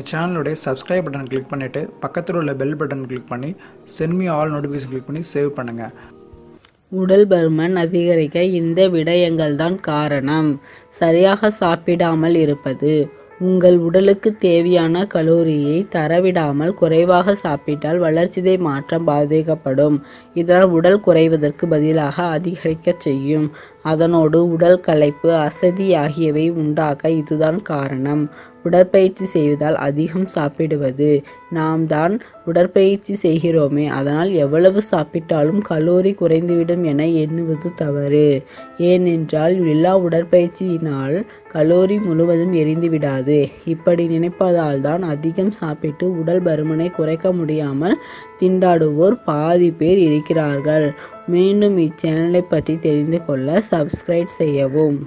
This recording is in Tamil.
சேனலுடைய சப்ஸ்கிரைப் பட்டன் கிளிக் பண்ணிவிட்டு பக்கத்தில் உள்ள பெல் பட்டன் கிளிக் பண்ணி send me all notification click பண்ணி சேவ் பண்ணுங்கள். உடல் பருமன் அதிகரிக்க இந்த விடயங்கள் தான் காரணம். சரியாக சாப்பிடாமல் இருப்பது. உங்கள் உடலுக்கு தேவையான கலோரியை தரவிடாமல் குறைவாக சாப்பிட்டால் வளர்சிதை மாற்றம் பாதிக்கப்படும். இதனால் உடல் குறைவதற்கு பதிலாக அதிகரிக்க செய்யும். அதனோடு உடல் களைப்பு, அசதி ஆகியவை உண்டாக இதுதான் காரணம். உடற்பயிற்சி செய்வதால் அதிகம் சாப்பிடுவது. நாம் தான் உடற்பயிற்சி செய்கிறோமே, அதனால் எவ்வளவு சாப்பிட்டாலும் கலோரி குறைந்துவிடும் என எண்ணுவது தவறு. ஏனென்றால் எல்லா உடற்பயிற்சியினால் கலோரி முழுவதும் எரிந்து விடாது. இப்படி நினைப்பதால் தான் அதிகம் சாப்பிட்டு உடல் பருமனை குறைக்க முடியாமல் திண்டாடுவோர் பாதி பேர் இருக்கிறார்கள். மீண்டும் இச்சேனலை பற்றி தெரிந்து கொள்ள சப்ஸ்கிரைப் செய்யவும்.